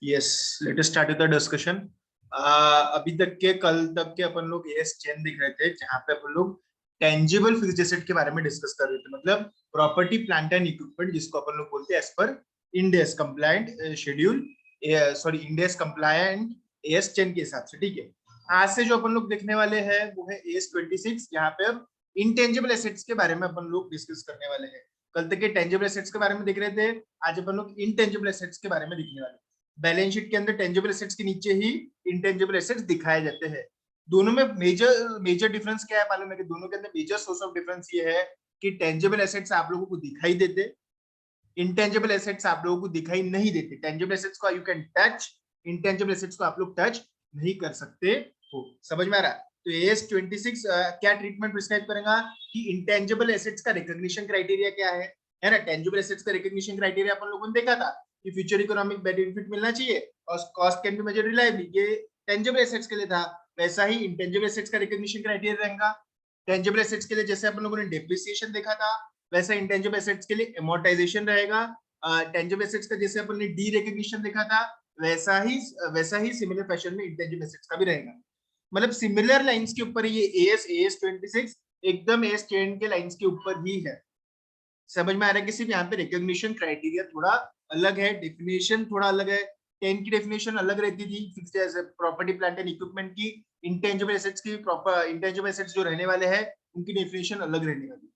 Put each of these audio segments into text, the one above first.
Yes, let us start with the discussion. अभी तक के कल तक के अपन लोग एस चेन दिख रहे थे, जहां पे अपन लोग टेंजिबल फिक्स्ड एसेट के बारे में डिस्कस कर रहे थे, मतलब प्रॉपर्टी प्लांट एंड इक्विपमेंट, जिसको अपन लोग बोलते हैं as per Ind AS compliant schedule, sorry Ind AS compliant S chain के हिसाब से। ठीक है, आज से जो अपन लोग देखने वाले हैं वो है एस 26, यहाँ पे अब इंटेंजिबल एसेट्स के बारे में अपन लोग डिस्कस करने वाले हैं। कल तक के टेंजिबल एसेट्स के बारे में देख रहे थे, आज अपन लोग इंटेंजिबल एसेट्स के बारे में दिखने वाले हैं। बैलेंस शीट के अंदर टेंजिबल एसेट्स के नीचे ही इंटेंजिबल एसेट्स दिखाए जाते हैं। दोनों में मेजर मेजर डिफरेंस क्या है मालूम है? कि दोनों के अंदर मेजर सोर्स ऑफ डिफरेंस ये है कि टेंजिबल एसेट्स आप लोगों को दिखाई देते, इंटेंजिबल एसेट्स आप लोगों को दिखाई नहीं देते। टेंजिबल एसेट्स को you can touch, intangible assets को आप लोग टच नहीं कर सकते हो। समझ में आ रहा? तो एस 26 क्या ट्रीटमेंट प्रिस्क्राइब करेगा कि इंटेंजिबल एसेट्स का रिकॉग्निशन क्राइटेरिया क्या है ना? टेंजिबल एसेट्स का रिकॉग्निशन क्राइटेरिया अपन लोगों ने देखा था कि फ्यूचर इकोनॉमिक बेनिफिट मिलना चाहिए और cost can be measured reliably, ये टेंजिबल एसेट्स के लिए था। वैसा ही इंटेंजिबल एसेट्स का रिकॉग्निशन क्राइटेरिया रहेगा। टेंजिबल एसेट्स के लिए जैसे अपन लोगों ने डेप्रिसिएशन देखा था, वैसा इंटेंजिबल एसेट्स के लिए अमोर्टाइजेशन रहेगा। टेंजिबल एसेट्स का जैसे अपन ने डी रिकॉग्निशन देखा था, वैसा ही सिमिलर फैशन में इंटेंजिबल एसेट्स का भी रहेगा। मतलब सिमिलर लाइंस के ऊपर ये एस 26 एकदम एस 10 के लाइंस के ऊपर ही है। समझ में आ रहा है? कि सिर्फ यहाँ पे रिकॉग्निशन क्राइटेरिया थोड़ा अलग है, डेफिनेशन थोड़ा अलग है। 10 की डेफिनेशन अलग रहती थी fixed asset property plant and equipment की, इंटेंजिबल एसेट्स की प्रॉपर इंटेंजिबल एसेट्स जो रहने वाले हैं उनकी डेफिनेशन अलग रहने वाली।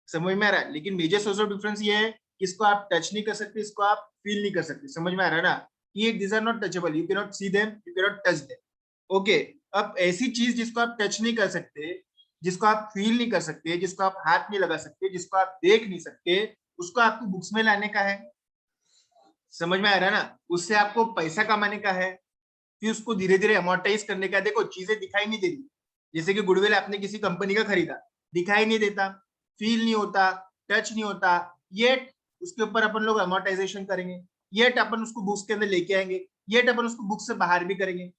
समझ में आ रहा है? लेकिन मेजर सोर्स ऑफ डिफरेंस ये है कि इसको आप टच नहीं कर सकते, इसको आप फील नहीं कर सकते। समझ में आ रहा है ना? ये these are not touchable, you can not see them, you can not touch them. Okay, अब ऐसी चीज जिसको आप टच नहीं कर सकते, जिसको आप फील नहीं कर सकते, जिसको आप हाथ नहीं लगा सकते, जिसको आप देख नहीं सकते, उसको आपको बुक्स में लाने का है। समझ में आ रहा है ना? उससे आपको पैसा कमाने का है, फिर उसको धीरे धीरे अमोर्टाइज करने का। देखो चीजें दिखाई नहीं देती, जैसे कि गुडविल आपने किसी कंपनी का खरीदा, दिखाई नहीं देता, फील नहीं होता, टच नहीं होता, येट उसके ऊपर अपन लोग अमोर्टाइजेशन करेंगे, येट अपन उसको बुक्स के अंदर लेके आएंगे, येट अपन उसको बुक्स से बाहर भी करेंगे।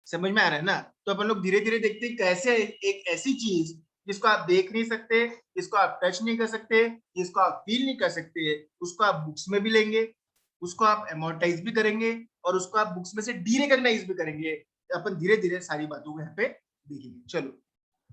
समझ में आ रहा है ना? तो अपन लोग धीरे धीरे देखते हैं कैसे एक ऐसी चीज जिसको आप देख नहीं सकते, जिसको आप टच नहीं कर सकते, जिसको आप फील नहीं कर सकते, उसको आप बुक्स में भी लेंगे, उसको आप अमोर्टाइज भी करेंगे और उसको आप बुक्स में से डी रिकॉग्नाइज भी करेंगे। अपन धीरे धीरे सारी बातों को यहाँ पे देखेंगे। चलो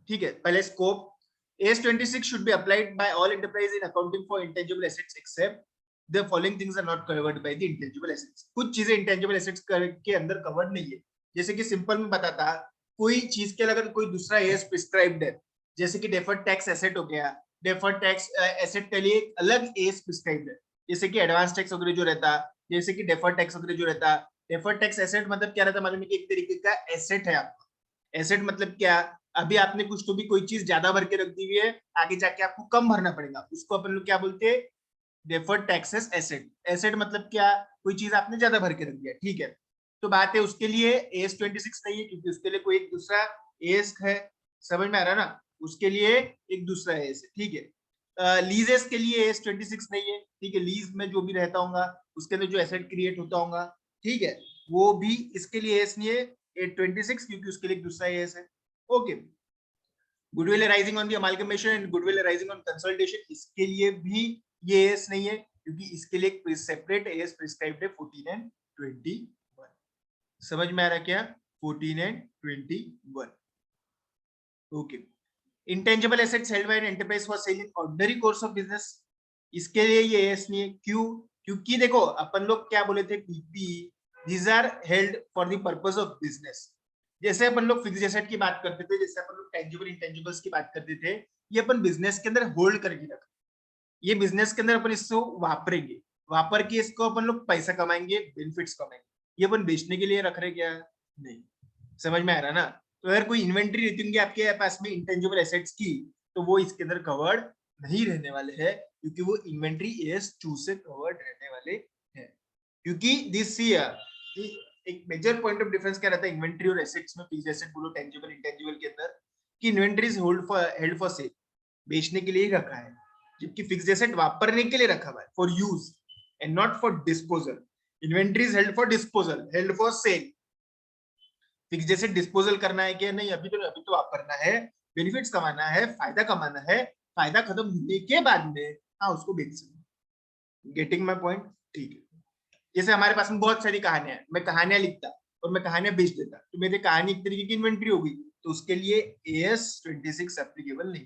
ठीक है, पहले scope. S 26 should be applied by all enterprise in accounting for intangible assets except the following things are not covered by the intangible assets। कुछ चीजें इंटेंजिबल एसेट्स के अंदर कवर्ड नहीं है। जैसे कि सिंपल में बताता, कोई चीज के अगर कोई दूसरा एस प्रिस्क्राइब्ड है, जैसे कि डेफर्ड टैक्स एसेट हो गया, डेफर्ड टैक्स एसेट के लिए अलग एस प्रिस्क्राइब्ड है। जैसे कि एडवांस टैक्स वगैरह जो रहता, जैसे कि डेफर्ड टैक्स वगैरह जो रहता। डेफर्ड टैक्स एसेट मतलब क्या रहता मालूम है? कि एक तरीके का एसेट है आपका। एसेट मतलब क्या? अभी आपने कुछ तो भी कोई चीज ज्यादा भर के रख दी हुई है, आगे जाके आपको कम भरना पड़ेगा, उसको अपन लोग क्या बोलते हैं? Deferred taxes asset. एसेट मतलब क्या? कोई चीज आपने ज्यादा भर के रख दिया, ठीक है। तो बात है उसके लिए एस 26 नहीं है, क्योंकि उसके लिए कोई एक दूसरा एस है। समझ में आ रहा है ना? उसके लिए एक दूसरा एस है, ठीक है। लीजेस के लिए एस 26 नहीं है, ठीक है। लीज में जो भी रहता होगा उसके अंदर जो एसेट क्रिएट होता होगा, ठीक है, वो भी इसके लिए एस नहीं है 26, क्योंकि उसके लिए एक दूसरा एस है। Okay, goodwill arising on the amalgamation and goodwill arising on consolidation, इसके लिए भी ये एस नहीं है, क्योंकि इसके लिए एक सेपरेट एस प्रिस्क्राइब्ड है 14 एंड 21। समझ में आ रहा क्या? 14 and 21। Okay, intangible assets held by an enterprise for sale in ordinary course of business, इसके लिए ये एस नहीं है। क्यों? क्योंकि देखो अपन लोग क्या बोले थे, PP these are held for the purpose of business. जैसे अपन लोग फिक्स्ड एसेट की बात करते थे, जैसे अपन लोग टेंजिबल इंटेंजिबल्स की बात करते थे, ये अपन बिजनेस के अंदर होल्ड करके रख, ये बिजनेस के अंदर अपन इसको वापरेंगे, वापर के इसको अपन लोग पैसा कमाएंगे, बेनिफिट्स कमाएंगे। ये अपन बेचने के लिए रख रहे क्या? नहीं। समझ में आ रहा ना? तो अगर कोई इन्वेंट्री रहती होंगी आपके पास में इंटेंजिबल एसेट्स की, तो वो इसके अंदर कवर्ड नहीं रहने वाले हैं, क्योंकि वो इन्वेंट्री एस 2 से कवर्ड रहने वाले हैं। क्योंकि दिस ईयर एक मेजर पॉइंट ऑफ डिफरेंस क्या रहता है इन्वेंट्री और एसेट्स में, फिक्स्ड एसेट बोलो टेंजिबल इंटेंजिबल के अंदर, कि inventory is held for sale, बेचने के लिए ही रखा है, जबकि फिक्स्ड एसेट वापरने के लिए रखा हुआ है, for use and not for disposal. Inventory is held for disposal, held for sale. Fixed asset disposal करना है क्या? नहीं, अभी तो वापरना है, बेनिफिट्स कमाना है, फायदा कमाना है, फायदा खत्म होने के बाद में हाँ उसको बेच सकते। Getting my point? ठीक है, जैसे हमारे पास में बहुत सारी कहानियां हैं, मैं कहानियां लिखता और मैं कहानियां बेच देता, तो मेरी कहानी एक तरीके की इन्वेंट्री होगी, तो उसके लिए AS26 एप्लीकेबल नहीं।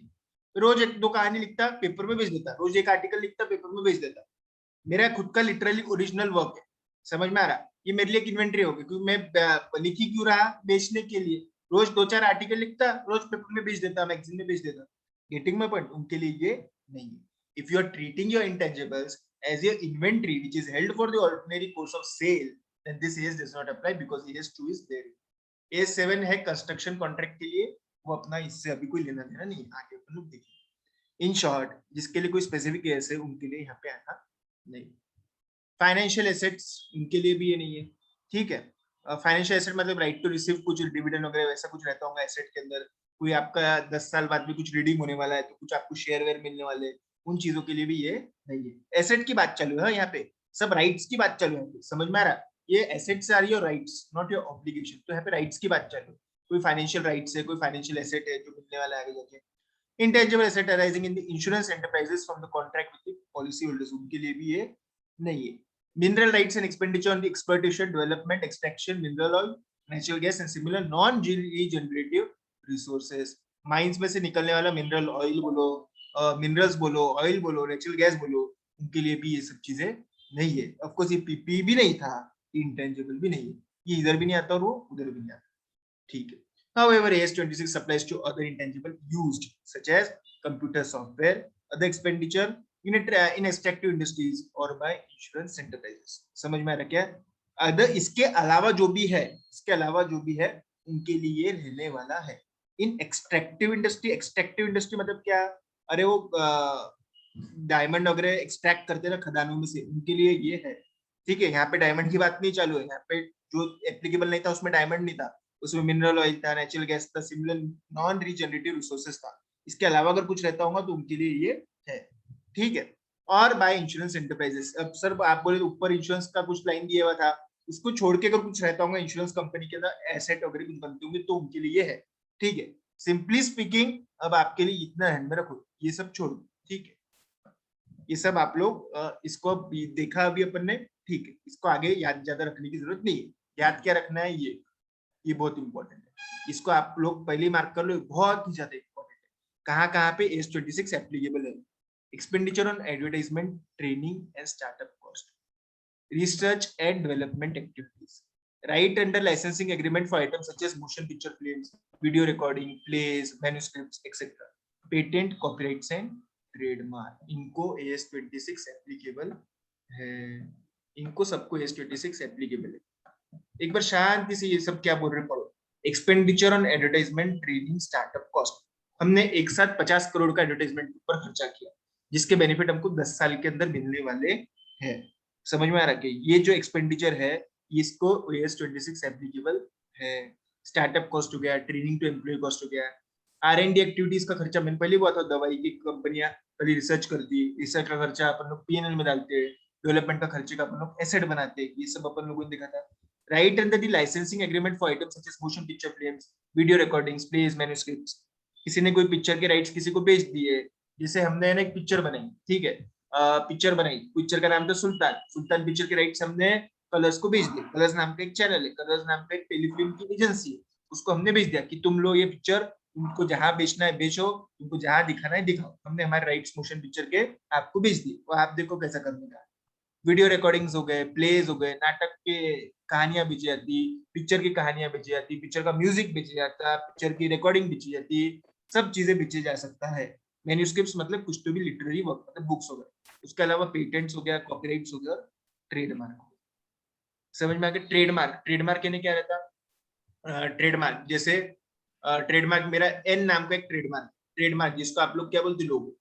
रोज एक दो कहानी लिखता, पेपर में बेच देता, रोज एक आर्टिकल लिखता, पेपर में बेच देता, मेरा खुद का लिटरली ओरिजिनल वर्क है, समझ में आ रहा, ये मेरे लिए एक इन्वेंट्री होगी, क्योंकि मैं लिख ही क्यों रहा, बेचने के लिए। रोज दो चार आर्टिकल लिखता, रोज पेपर में बेच देता, मैगजीन में बेच देता। Getting my point? उनके लिए ये नहीं है। If you are treating your intangibles as your inventory which is held for the ordinary course of sale, then this AS does not apply because AS2 is there. AS7 है construction contract के लिए, वो अपना इससे अभी कोई लेना देना नहीं, आगे अपन लोग देखेंगे। इन शॉर्ट, जिसके लिए कोई स्पेसिफिक एस है उनके लिए यहाँ पे आना नहीं। फाइनेंशियल एसेट्स, उनके लिए भी ये नहीं है, ठीक है। फाइनेंशियल एसेट मतलब राइट टू रिसीव कुछ डिविडेंड वगैरह वैसा कुछ रहता होगा एसेट के अंदर, कोई आपका 10 साल बाद भी कुछ रिडीम होने वाला है तो कुछ आपको शेयर वेयर मिलने वाले, उन चीजों के लिए भी ये नहीं है। एसेट की बात चालू है यहाँ पे, सब राइट्स की बात चालू है, समझ में आ रहा है? ये एसेट से आ रही है राइट्स, नॉट योर ऑब्लिगेशन, तो यहाँ पे राइट्स की बात चालू है। कोई फाइनेंशियल राइट्स है, कोई फाइनेंशियल एसेट है जो मिलने वाला है आगे जाके। Intangible asset arising in the insurance enterprises from the contract with the policy holders, उनके लिए भी ये नहीं है। Mineral rights and expenditure on the exploitation, development, extraction, mineral oil, natural gas and similar non-regenerative resources. Mines में से निकलने वाला मिनरल ऑयल बोलो, मिनरल्स बोलो, ऑयल बोलो, नेचुरल गैस बोलो, उनके लिए भी ये सब चीजें नहीं है। ऑफ कोर्स ये पीपी भी नहीं था, इंटेंजिबल भी नहीं है, ये इधर भी नहीं आता और वो उधर भी नहीं आता, ठीक है। However, AS26 applies to other intangible used such as computer software, other expenditure in extractive industries or by insurance enterprises. समझ में आ रहा क्या? अदर इसके अलावा जो भी है, इसके अलावा जो भी है उनके लिए रहने वाला है। इन एक्सट्रैक्टिव इंडस्ट्री मतलब क्या? अरे वो डायमंड वगैरह एक्सट्रैक्ट करते ना खदानों में से, उनके लिए ये है, ठीक है। यहाँ पे डायमंड की बात नहीं चालू है, यहाँ पे जो एप्लीकेबल नहीं था उसमें डायमंड नहीं था, उसमें मिनरल ऑयल था, नेचुरल गैस था, सिमिलर नॉन रिजेनरेटिव रिसोर्सेज था। इसके अलावा अगर कुछ रहता होगा तो उनके लिए ये है, ठीक है। और बाय इंश्योरेंस एंटरप्राइजेस, अब सर आप बोले ऊपर इंश्योरेंस का कुछ लाइन दिया हुआ था, उसको छोड़ के अगर कुछ रहता होगा इंश्योरेंस कंपनी के अंदर एसेट वगैरह कुछ बनते होंगे तो उनके लिए ये है, ठीक है। सिंपली स्पीकिंग, अब आपके लिए इतना हैंड में रखो, ये सब छोड़ो, ठीक है। ये सब आप लोग इसको देखा अभी अपन ने, ठीक है, इसको आगे याद ज्यादा रखने की जरूरत नहीं है। याद क्या रखना है, ये बहुत इंपॉर्टेंट है, इसको आप लोग पहले मार्क कर लो, बहुत ही ज्यादा इंपॉर्टेंट है। कहाँ पे AS26 एप्लीकेबल है? Expenditure on advertisement, training and startup cost, research and development activities, right under licensing agreement for items such as motion picture films, video recording, plays, manuscripts etcetera, patent, copyrights and trademark, इनको AS26 applicable है, इनको सबको AS26 applicable है। एक बार शांति से ये सब क्या बोल रहे पढ़ो। Expenditure on advertisement, training, startup cost, हमने एक साथ 50 करोड़ का एडवर्टाइजमेंट पर खर्चा किया, जिसके बेनिफिट हमको 10 साल के अंदर मिलने वाले हैं। समझ में आ रहा है? ये जो एक्सपेंडिचर है इसको AS26 एप्लीकेबल है। स्टार्टअप कॉस्ट हो गया, ट्रेनिंग टू एम्प्लॉय कॉस्ट हो गया, R&D एक्टिविटीज का खर्चा मैंने पहले हुआ था, दवाई की कंपनियां पहले रिसर्च करती, रिसर्च का खर्चा अपन लोग PNL में डालते हैं, डेवलपमेंट का खर्चे का अपन लोग एसेट बनाते हैं, ये सब अपन लोगों ने देखा था। Right under the licensing agreement for items such as motion picture films, video recordings, plays, manuscripts, किसी ने कोई पिक्चर के राइट्स किसी को बेच दिए, जैसे हमने एक पिक्चर बनाई, ठीक है, पिक्चर बनाई, पिक्चर का नाम था सुल्तान, सुल्तान पिक्चर के राइट्स हमने कलर्स को बेच दिया, कलर्स नाम का एक चैनल है, कलर्स नाम का एक टेलीफिल्म की एजेंसी है, उसको हमने बेच दिया कि तुम लोग ये पिक्चर तुमको जहां बेचना है बेचो, तुमको जहां दिखाना है दिखाओ, हमने हमारे राइट्स मोशन पिक्चर के आपको बेच दिए, वो आप देखो कैसा करने का। वीडियो रिकॉर्डिंग्स हो गए, प्लेज हो गए, नाटक के कहानियां बेची जाती, पिक्चर की कहानियां बेची जाती, पिक्चर का म्यूजिक बेची जाता, पिक्चर की रिकॉर्डिंग बेची जाती, सब चीजें बेची जा सकता है। मैन्युस्क्रिप्ट्स मतलब कुछ तो भी लिटरेरी वर्क, मतलब बुक्स हो गए, उसके अलावा पेटेंट्स हो गया, कॉपीराइट्स हो गया, ट्रेडमार्क हो गया। समझ में आ गया? ट्रेडमार्क, ट्रेडमार्क यानी क्या रहता? ट्रेडमार्क जैसे ट्रेडमार्क मेरा एन नाम का एक ट्रेडमार्क, ट्रेडमार्क जिसको आप लोग क्या बोलते लोग,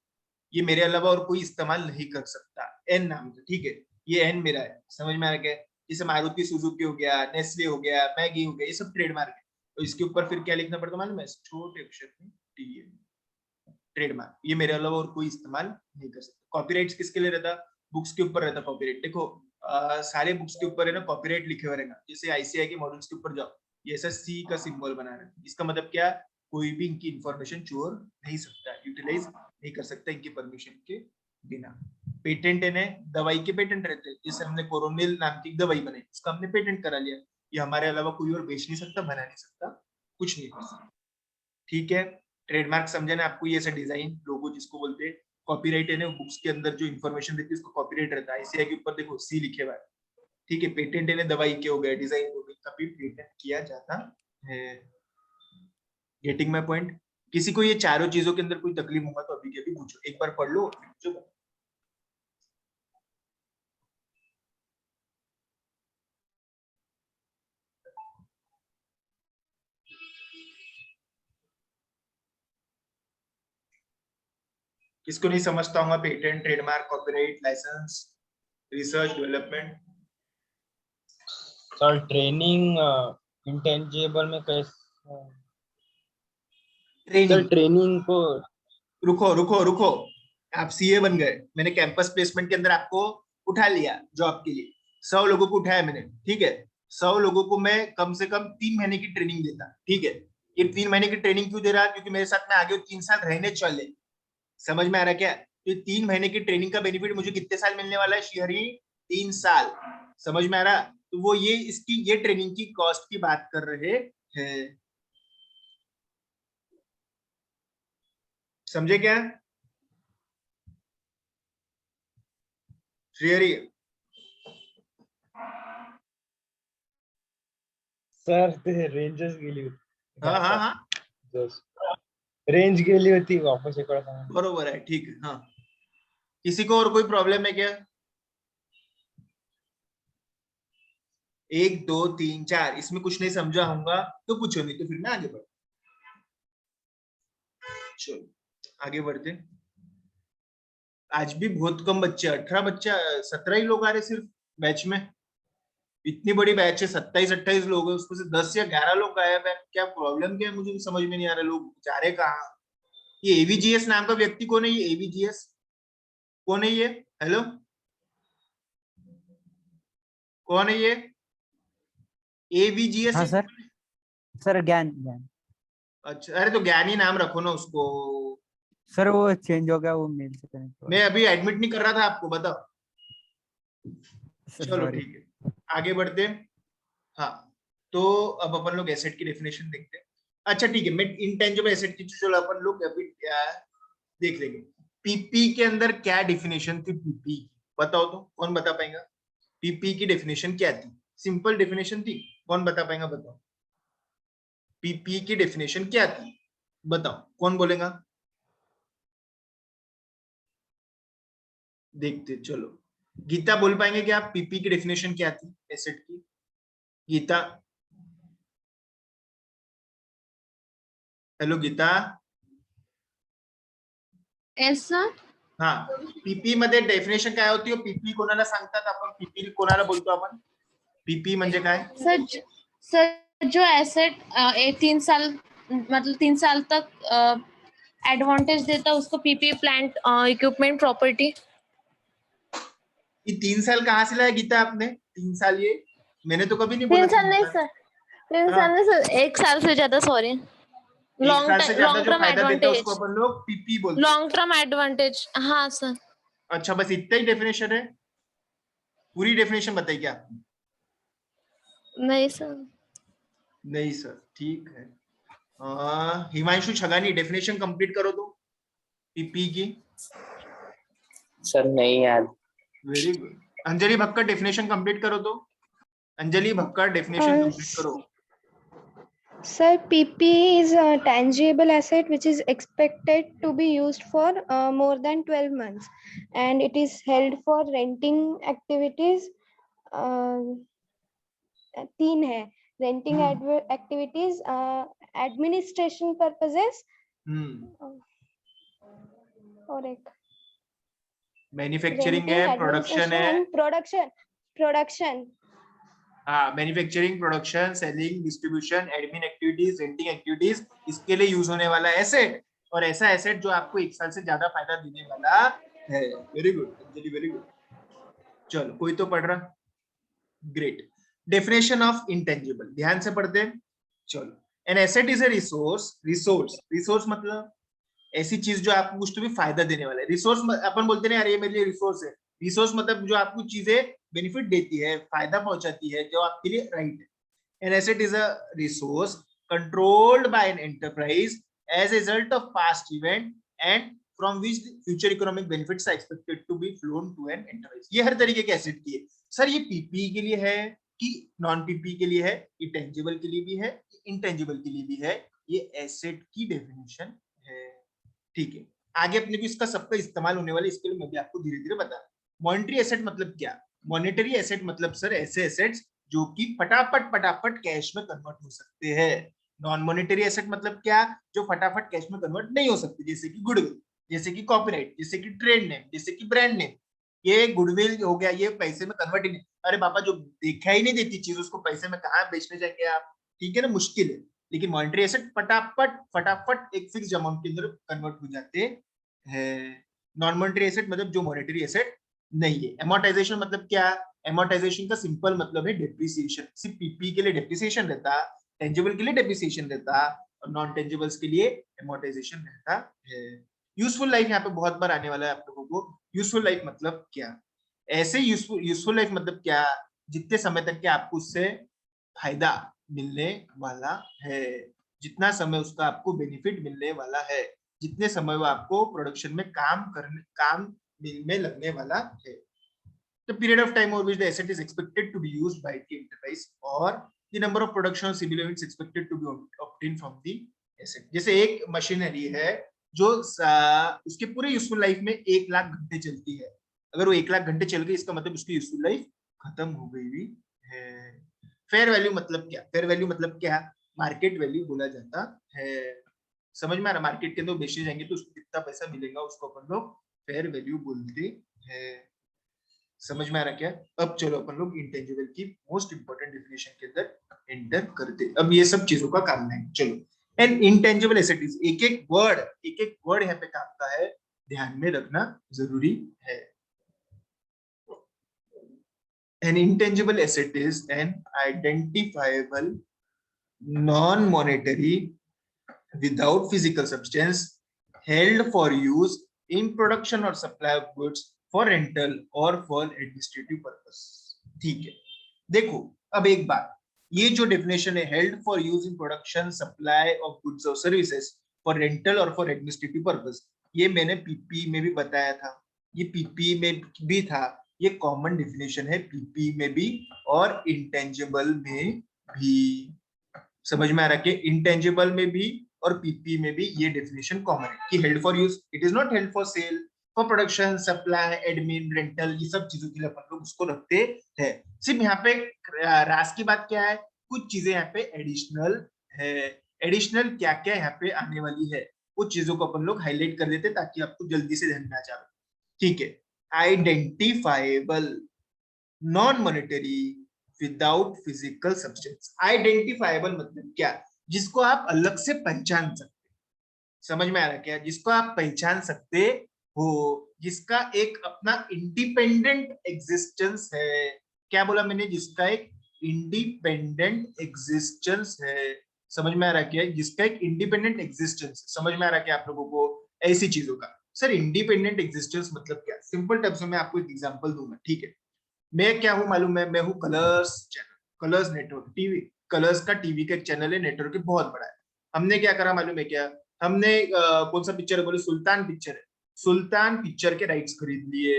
ये मेरे अलावा और कोई इस्तेमाल नहीं कर सकता, एन नाम का, ठीक है, ये एन मेरा है। समझ में आ रहा है? जैसे मारुति सुजुकी हो गया, नेस्ले हो गया, मैगी हो गया, ये सब ट्रेडमार्क है। तो इसके ऊपर फिर क्या लिखना पड़ता मालूम है? छोटे अक्षर में टी, ट्रेडमार्क, ये मेरे अलावा और कोई इस्तेमाल नहीं कर सकता। कॉपीराइट्स किसके लिए रहता? बुक्स के ऊपर रहता कॉपीराइट। देखो सारे बुक्स के ऊपर है ना कॉपीराइट लिखे हुए रहेगा, जैसे ICAI के मॉडल्स के ऊपर जाओ, ये ऐसा सी का सिंबल बना रहा है, इसका मतलब क्या? कोई भी इनकी इंफॉर्मेशन चोर नहीं सकता, यूटिलाइज नहीं कर सकता इनकी परमिशन के बिना। पेटेंट है, दवाई के पेटेंट रहते हैं, जैसे हमने कोरोनिल नाम की दवाई बनाई, उसका हमने पेटेंट करा लिया, ये हमारे अलावा कोई और बेच नहीं सकता, बना नहीं सकता, कुछ नहीं कर सकता, ठीक है। ट्रेडमार्क समझे ना आपको, ये ऐसा डिजाइन लोगो जिसको बोलते हैं। कॉपीराइट है ना, बुक्स के अंदर जो इन्फॉर्मेशन देती है उसको कॉपीराइट रहता है, आईसीआई के ऊपर देखो सी लिखे हुआ है, ठीक है। पेटेंट है ना, दवाई के हो गए, डिजाइन हो गए, तभी पेटेंट किया जाता है। Getting my point? किसी को ये चारों चीजों के अंदर कोई तकलीफ होगा तो अभी के अभी पूछो, एक बार पढ़ लो पूछो। किसको नहीं समझता होगा patent, trademark, copyright, licence, research development? Sir training intangible में कैसे? सर ट्रेनिंग, ट्रेनिंग को रुको रुको रुको, आप सीए बन गए, मैंने कैंपस प्लेसमेंट के अंदर आपको उठा लिया जॉब के लिए, 100 लोगों को उठाया मैंने, ठीक है। 100 लोगों को मैं कम से कम 3 महीने की ट्रेनिंग देता, ठीक है। ये 3 महीने की ट्रेनिंग क्यों दे रहा? क्योंकि मेरे साथ में आगे 3 साल रहने चले, समझ में आ रहा क्या? तो 3 महीने की ट्रेनिंग का बेनिफिट मुझे कितने साल मिलने वाला है श्रीहरि? 3 साल, समझ में आ रहा? तो वो ये इसकी ये ट्रेनिंग की कॉस्ट की बात कर रहे हैं, समझे क्या श्रीहरि? सर ते रेंजेस गेली हाँ हाँ हाँ, रेंज गेली होती वापस इकडे सांगा. बरोबर है, ठीक है। हाँ, किसी को और कोई प्रॉब्लम है क्या? 1 2 3 4, इसमें कुछ नहीं समझा होगा तो पूछो, नहीं तो फिर मैं आगे बढ़। चलो आगे बढ़ते। आज भी बहुत कम बच्चे, 18 बच्चे, 17 ही लोग आ रहे सिर्फ बैच में। इतनी बड़ी बैच है, 27 28 लोग है, उसमें से 10 या 11 लोग गायब है, क्या प्रॉब्लम क्या है मुझे तो समझ में नहीं आ रहा, लोग जा रहे कहाँ? ये एवीजीएस नाम का व्यक्ति कौन है? ये एवीजीएस कौन है? ये हेलो, कौन है ये एवीजीएस? हाँ सर, सर ज्ञान ज्ञान अच्छा, अरे तो ज्ञानी नाम रखो ना उसको। सर, वो चेंज हो गया, वो मेल से कनेक्ट हुआ। मैं अभी एडमिट नहीं कर रहा था आपको, बताओ। चलो सॉरी। ठीक है, आगे बढ़ते हैं। हाँ, तो अब अपन लोग एसेट की डेफिनेशन देखते हैं। अच्छा ठीक है, मैं इंटेंजिबल एसेट की चलो अपन लोग अभी देख लेंगे। पीपी के अंदर क्या डेफिनेशन थी पीपी? बताओ तो, कौन बता पाएगा? पीपी की डेफिनेशन क्या थी? सिंपल डेफिनेशन थी, कौन बता पाएगा? बताओ, पीपी की डेफिनेशन क्या थी? बताओ, कौन बोलेगा? देखते चलो, गीता बोल पाएंगे क्या आप? पीपी की डेफिनेशन क्या थी एसेट की? गीता, हेलो गीता। ऐसा हा, पीपी मध्ये डेफिनेशन काय होती? पीपी कोणाला सांगतात आपण? पीपी कोणाला बोलतो आपण? पीपी म्हणजे काय? सर सर जो एसेट 3 साल मतलब 3 साल तक एडवांटेज देता उसको पीपी प्लांट इक्विपमेंट प्रॉपर्टी। ये 3 साल कहाँ से लाया गीता आपने? 3 साल, ये मैंने तो कभी नहीं बोला 3 साल 3 नहीं साल। सर, 3 साल हाँ, नहीं सर, 1 साल से ज्यादा, सॉरी। 1 साल से ज्यादा लॉन्ग जो टर्म फायदा देता है उसको एडवांटेज, अपन लोग पीपी बोलते हैं। लॉन्ग टर्म एडवांटेज, हाँ सर। अच्छा, बस इतना ही डेफिनेशन है? पूरी डेफिनेशन बताइए क्या आपने? नहीं सर। नहीं सर, ठीक है। हिमांशु छगानी डेफिनेशन कंप्लीट करो तो पीपी की। सर नहीं यार। Very good. Anjali Bhakkad definition complete करो तो। अंजलि भक्कड़ डेफिनेशन कंप्लीट करो। Sir, PP is a tangible asset which is expected to be used for more than 12 months, and it is held for renting activities. तीन है, renting activities, administration purposes, और एक manufacturing renting, है, production administration है। and production. हाँ, manufacturing, production, selling, distribution, admin activities, renting activities, इसके लिए use होने वाला एसेट, और ऐसा एसेट जो आपको 1 साल से ज्यादा फायदा देने वाला है। Very good Anjali, very good. चलो, कोई तो पढ़ रहा? ग्रेट। डेफिनेशन ऑफ इंटेंजिबल ध्यान से पढ़ते हैं। चलो, N asset is a resource, resource मतलब ऐसी चीज जो आपको कुछ तो भी फायदा देने वाला है। रिसोर्स अपन बोलते हैं यार ये मेरे लिए रिसोर्स है, रिसोर्स मतलब जो आपको चीजें बेनिफिट देती है, फायदा पहुंचाती है, जो आपके लिए राइट है। An asset is a resource controlled by an enterprise as a result of past event and from which the future economic benefits are expected to be flown to an enterprise। ये हर तरीके के asset की है sir. ये PP के लिए है कि नॉन पीपी के लिए है, ये टेंजिबल के लिए भी है, इनटेंजिबल के लिए भी है, ये एसेट की डेफिनेशन है। ठीक है, आगे अपने को इसका सबका इस्तेमाल होने वाले, इसके लिए मैं भी आपको धीरे धीरे बता। मॉनेटरी एसेट मतलब क्या? मॉनेटरी एसेट मतलब सर ऐसे एसेट्स जो कि फटाफट कैश में कन्वर्ट हो सकते हैं। नॉन मॉनेटरी एसेट मतलब क्या? जो फटाफट कैश में कन्वर्ट नहीं हो सकते, जैसे कि गुडविल, जैसे कि कॉपीराइट, जैसे कि ट्रेड नेम, जैसे कि ब्रांड नेम। ये गुडविल हो गया, ये पैसे में कन्वर्ट ही नहीं, अरे पापा जो देखा ही नहीं देती चीज उसको पैसे में कहाँ बेचने जाएंगे आप? ठीक है ना, मुश्किल है। लेकिन मॉनेटरी एसेट फटाफट एक फिक्स अमाउंट के अंदर कन्वर्ट हो जाते हैं। नॉन मॉनेटरी एसेट मतलब जो मॉनेटरी एसेट नहीं है। एमोर्टाइजेशन मतलब क्या? एमोर्टाइजेशन का सिंपल मतलब है डेप्रिसिएशन। सिर्फ पीपी के लिए डेप्रिसिएशन रहता, टेंजिबल के लिए डेप्रिसिएशन रहता, और नॉन टेंजिबल्स के लिए एमोर्टाइजेशन रहता है। यूजफुल लाइफ यहाँ पे बहुत बार आने वाला है आप लोगों को। यूजफुल लाइफ मतलब क्या? ऐसे यूजफुल लाइफ मतलब क्या? जितने समय तक के आपको उससे फायदा मिलने वाला है, जितना समय उसका आपको बेनिफिट मिलने वाला है, जितने समय वो आपको प्रोडक्शन में काम में लगने वाला है। The period of time over which the asset is expected to be used by the enterprise or the number of production or similar units expected to be obtained from the asset। जैसे एक machinery है जो उसके पूरे useful life में 1 लाख घंटे चलती है, अगर वो 1 लाख घंटे चल गई इसका मतलब उसकी यूजफुल लाइफ खत्म हो गई भी है। फेयर वैल्यू मतलब क्या? फेयर वैल्यू मतलब क्या? मार्केट वैल्यू बोला जाता है। समझ में आ रहा? मार्केट के अंदर बेचने जाएंगे तो उसको कितना पैसा मिलेगा उसको अपन लोग फेयर वैल्यू बोलते हैं। समझ में आ रहा क्या? अब चलो अपन लोग इंटेंजिबल की मोस्ट इंपोर्टेंट डेफिनेशन के अंदर एंटर करते। अब ये सब चीजों का काम है। चलो, एन इंटेंजिबल एसेट इज, एक एक वर्ड यहाँ पे काम का है, ध्यान में रखना जरूरी है। An intangible asset is an identifiable non-monetary without physical substance held for use in production or supply of goods for rental or for administrative purpose। ठीक है, देखो अब एक बात, ये जो डेफिनेशन है held for use in production supply of goods और सर्विसेज फॉर रेंटल और फॉर एडमिनिस्ट्रेटिव पर्पस, ये मैंने पीपी में भी बताया था, ये पीपी में भी था, ये कॉमन डेफिनेशन है पीपी में भी और इंटेंजिबल में भी। समझ में आ रहा है कि इंटेंजिबल में भी और पीपी में भी ये डेफिनेशन कॉमन है कि held for use, it is not held for sale, for production, supply, admin, rental, ये सब चीजों के लिए अपन लोग उसको रखते हैं। सिर्फ यहाँ पे रास की बात क्या है, कुछ चीजें यहाँ पे एडिशनल है। एडिशनल क्या क्या यहाँ पे आने वाली है उस चीजों को अपन लोग हाईलाइट कर देते ताकि आपको जल्दी से ध्यान में आ जाए। ठीक है, identifiable, non monetary, without physical substance. Identifiable मतलब क्या? जिसको आप अलग से पहचान सकते। समझ में आ रहा है क्या? जिसको आप पहचान सकते हो, जिसका एक अपना इंडिपेंडेंट एग्जिस्टेंस है। क्या बोला मैंने? जिसका एक इंडिपेंडेंट एग्जिस्टेंस है। समझ में आ रहा है क्या? जिसका एक इंडिपेंडेंट एग्जिस्टेंस। समझ में आ रहा है क्या आप लोगों को? ऐसी चीजों का सर इंडिपेंडेंट एग्जिस्टेंस मतलब क्या? सिंपल टर्म्स में मैं आपको एक एग्जांपल दूंगा। ठीक है, मैं क्या हूं मालूम है? मैं हूं Colors channel, colours network TV, colours का टीवी का एक चैनल है, नेटवर्क बहुत बड़ा है। हमने क्या करा मालूम है क्या? हमने कौन सा पिक्चर है बोले? सुल्तान पिक्चर है। सुल्तान पिक्चर के राइट्स खरीद लिए।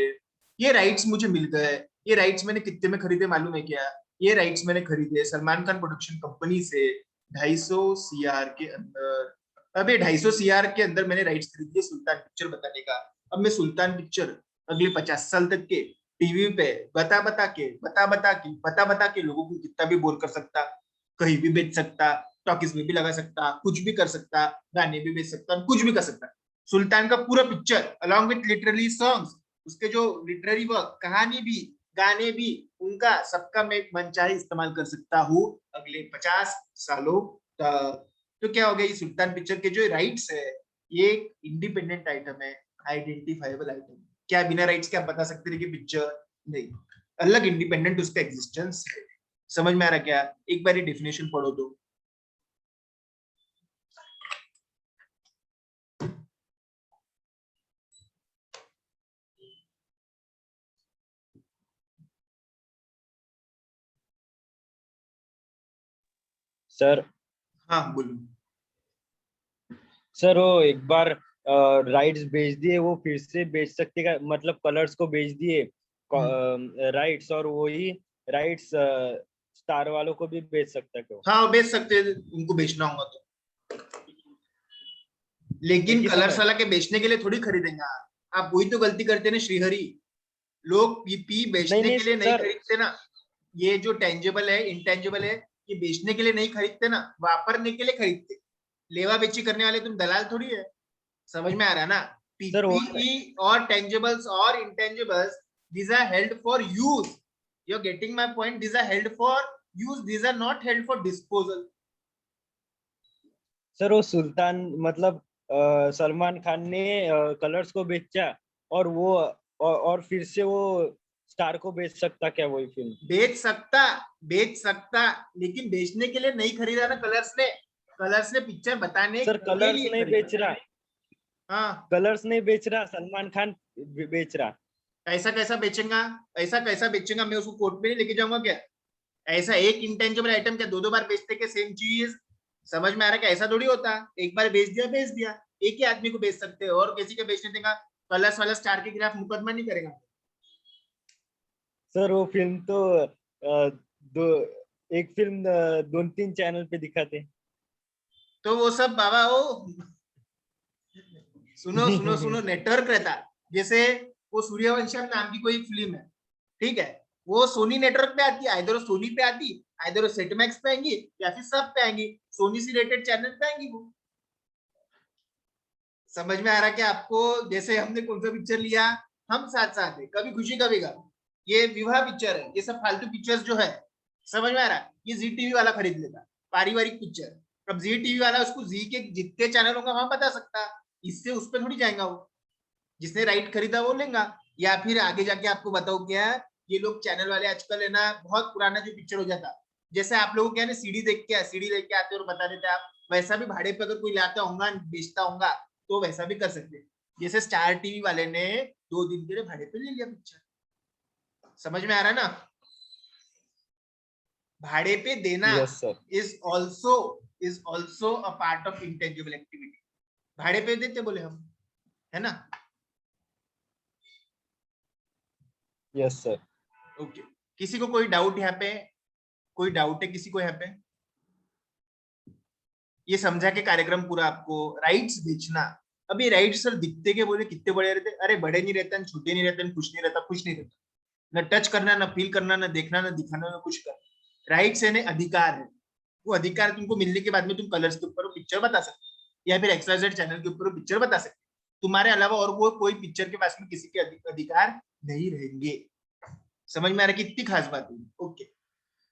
ये राइट्स मुझे मिल गए। ये राइट्स मैंने कितने में खरीदे मालूम है क्या? ये राइट्स मैंने खरीदे सलमान खान प्रोडक्शन कंपनी से 250 CR के अंदर। अब ये 250 CR के अंदर मैंने राइट्स खरीद लिए सुल्तान पिक्चर बताने का। अब मैं सुल्तान पिक्चर अगले 50 साल तक के टीवी पे बता बता के लोगों को कितना भी बोर कर सकता, कहीं भी बेच सकता, टॉकीज में भी लगा सकता, कुछ भी कर सकता, गाने भी बेच सकता, कुछ भी कर सकता। सुल्तान का पूरा picture along with literally songs, उसके जो लिटरेरी वर्क, कहानी भी, गाने भी, उनका सबका मैं मनचाहे इस्तेमाल कर सकता हूँ अगले 50 सालों तक। तो क्या हो गया? ये सुल्तान पिक्चर के जो राइट्स है ये इंडिपेंडेंट आइटम है, आइडेंटिफाइबल आइटम। क्या बिना राइट्स के आप बता सकते हैं कि पिक्चर? नहीं, अलग इंडिपेंडेंट उसका एग्जिस्टेंस है। समझ में आ रहा क्या? एक बार ये डेफिनेशन पढ़ो तो सर हाँ बोलो। सर वो एक बार राइट्स बेच दिए, वो फिर से बेच सकते का, मतलब कलर्स को बेच दिए राइट्स, और वही राइट्स स्टार वालों को भी बेच सकता है क्यों? हाँ बेच सकते हैं, उनको बेचना होगा तो। लेकिन एक ही कलर्स समय। वाला के बेचने के लिए थोड़ी खरीदेंगे आप वही तो गलती करते हैं ना श्रीहरि। लोग पीपी नहीं बेचने नहीं के लिए नहीं सर, खरीदते ना। ये जो टेंजिबल है इंटेंजिबल है, ये बेचने के लिए नहीं खरीदते ना, वापरने के लिए खरीदते। लेवा बेची करने वाले तुम दलाल थोड़ी है। समझ में आ रहा है ना? सर वो पीपीई और टेंजिबल्स और intangibles, these are held for use. You're getting my point? These are held for use. These are not held for disposal. Sir वो सुल्तान मतलब सलमान खान ने कलर्स को बेचा, और वो और फिर से वो स्टार को बेच सकता क्या वही फिल्म? बेच सकता, लेकिन बेचने के लिए नहीं खरीदा ना कलर्स ने। कलर्स ने पिक्चर बताने सर के कलर्स लिए नहीं खरीदा। बेच रहा, हाँ, कलर्स नहीं बेच रहा, सलमान खान बेच रहा। ऐसा कैसा बेचेगा? ऐसा कैसा बेचेगा? मैं उसको कोर्ट में नहीं लेके जाऊंगा क्या? ऐसा एक इंटेंजिबल आइटम क्या दो दो बार बेचते के सेम चीज? समझ में आ रहा है? क्या ऐसा थोड़ी होता? एक बार बेच दिया, एक ही आदमी को बेच सकते हो और किसी के बेचने देगा। कलर्स वाला स्टार के खिलाफ मुकदमा नहीं करेगा। सर वो फिल्म तो दो एक फिल्म 2-3 चैनल पे दिखाते। तो वो सब बाबा वो सुनो सुनो सुनो, नेटवर्क रहता। जैसे वो सूर्यवंशम नाम की कोई फिल्म है, ठीक है, वो सोनी नेटवर्क पे आती है, आइदर सोनी पे आती, आइदर सेट मैक्स पे आएंगी, या फिर सब पे आएंगी, सोनी से रिलेटेड चैनल पे आएंगी वो। समझ में आ रहा है कि आपको? जैसे हमने कौन सा पिक्चर लिया, हम साथ साथ है, कभी खुशी कभी गम, ये विवाह पिक्चर है, ये सब फालतू पिक्चर्स जो है, समझ में आ रहा है? ये जी टीवी वाला खरीद लेता पारिवारिक पिक्चर। अब जी टीवी वाला उसको जी के जितने चैनल होंगे वहां बता सकता, इससे उस पर थोड़ी जाएगा वो। जिसने राइट खरीदा वो लेगा। या फिर आगे जाके आपको बताओ क्या, ये लोग चैनल वाले आजकल है ना, बहुत पुराना जो पिक्चर हो जाता, जैसे आप लोगों क्या है ना, सीडी देख के आते और बता देते आप, वैसा भी भाड़े पे अगर कोई लाता होगा बेचता होगा तो वैसा भी कर सकते। जैसे स्टार टीवी वाले ने 2 दिन के लिए भाड़े पे ले लिया पिक्चर। समझ में आ रहा है ना? भाड़े पे देना yes sir. Is also a part of intangible activity. भाड़े पे देते बोले हम, है ना? Yes sir. ओके, किसी को कोई डाउट यहाँ पे? कोई डाउट है किसी को यहाँ पे? ये समझा के कार्यक्रम पूरा आपको? राइट्स बेचना, अभी राइट्स सर दिखते के बोले कितने बड़े रहते? अरे बड़े नहीं रहते, छोटे नहीं रहते, कुछ नहीं रहता, कुछ नहीं रहता। न टच करना, न फील करना, न देखना, न दिखाना, न कुछ करना। राइट्स है ना, अधिकार है। वो अधिकार तुमको मिलने के बाद में तुम कलर्स के ऊपर पिक्चर बता सकते, या फिर XYZ चैनल के ऊपर पिक्चर बता सकते। तुम्हारे अलावा और वो कोई पिक्चर के पास में किसी के अधिकार नहीं रहेंगे। समझ में आ रहा है कितनी खास बात है? ओके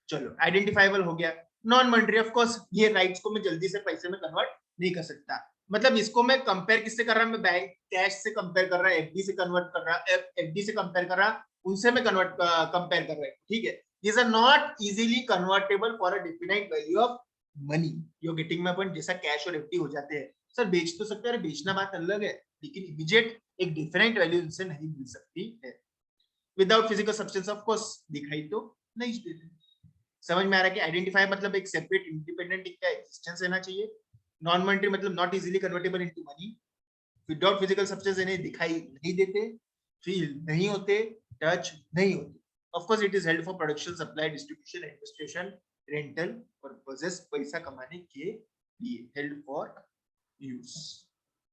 चलो, आइडेंटिफाइबल हो गया। नॉन मॉनिटरी, ऑफ कोर्स ये राइट्स को मैं जल्दी से पैसे में कन्वर्ट नहीं कर सकता। मतलब इसको मैं कंपेयर किससे कर रहा हूं? मैं बैंक कैश से कंपेयर कर रहा, एफडी से कन्वर्ट कर रहा, एफडी से कंपेयर कर रहा, उनसे मैं कंपेयर कर रहा हूं, ठीक है? these are not easily convertible for a definite value of money. you're getting my point? जैसा कैश और एफडी हो जाते हैं सर, बेच तो सकते हैं, बेचना बात अलग है, लेकिन इमीडिएट एक डिफरेंट वैल्यू इनसे नहीं मिल सकती है। Without physical substance of course दिखाई तो नहीं देते। समझ में आ रहा है कि आइडेंटिफाई मतलब एक सेपरेट इंडिपेंडेंट का एग्जिस्टेंस रहना चाहिए। नॉन मॉनिटरी मतलब not easily convertible into money. Without physical substance इन्हें दिखाई नहीं देते, फील नहीं होते, टच नहीं होते। Of course it is held for production, supply, distribution, administration, rental purposes, पैसा कमाने के लिए, हेल्ड फॉर यूज।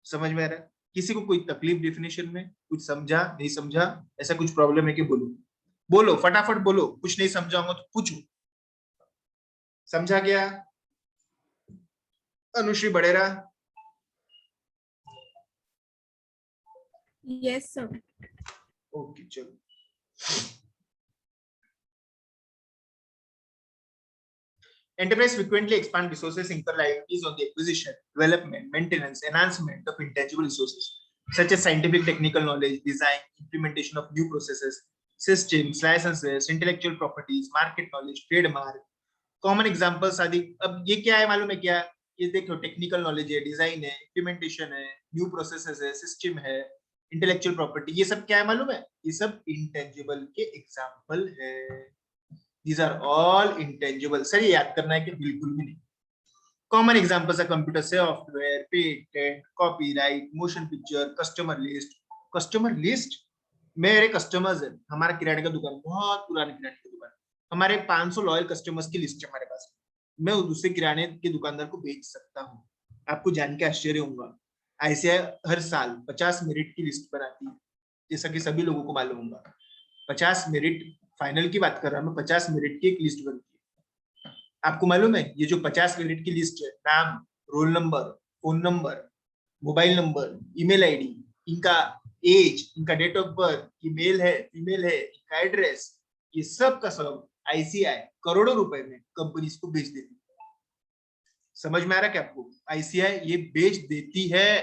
समझ में आ रहा है? किसी को कोई तकलीफ डेफिनेशन में? कुछ समझा नहीं समझा? ऐसा कुछ प्रॉब्लम है कि बोलो, बोलो फटाफट बोलो। कुछ नहीं समझाऊंगा तो पूछो। समझा गया? Anushree Badera? Yes sir. Okay चलो। Enterprise frequently expand resources, incur liabilities on the acquisition, development, maintenance, enhancement of intangible resources, such as scientific, technical knowledge, design, implementation of new processes, systems, licenses, intellectual properties, market knowledge, trademark. Common examples आदि। अब ये क्या है मालूम है क्या? ये देखो, टेक्निकल नॉलेज है, डिजाइन है, इम्प्लीमेंटेशन है, न्यू प्रोसेसेस है, सिस्टम है, इंटेलेक्चुअल प्रॉपर्टी, ये सब क्या है मालूम है? ये सब इंटेंजिबल के एग्जाम्पल है। These are all intangible. Sir ये याद करना है कि बिल्कुल भी नहीं। Common examples are computer software, patent, copyright, motion picture, customer list. Customer list, मेरे कस्टमर्स है, हमारा किराने का दुकान, बहुत पुरानी किराने की दुकान, हमारे 500 लॉयल कस्टमर्स की लिस्ट है हमारे पास, मैं दूसरे किराने के दुकानदार को बेच सकता हूँ। आपको जान के आश्चर्य होगा, ऐसे हर साल 50 मेरिट की लिस्ट बनाती है, जैसा कि सभी लोगों को मालूम होगा। 50 मेरिट, फाइनल की बात कर रहा हूँ मैं, 50 मेरिट की एक लिस्ट बनती है। आपको मालूम है ये जो 50 मेरिट की लिस्ट है, नाम, roll number, phone number, mobile number, email ID, इनका एज, इनका डेट ऑफ बर्थ, ये मेल है, फीमेल है, इनका एड्रेस, ये सब का सब आईसीआई करोड़ों रुपए में कंपनीज को बेच देती है। समझ में आ रहा है क्या आपको? आईसीआई ये बेच देती है,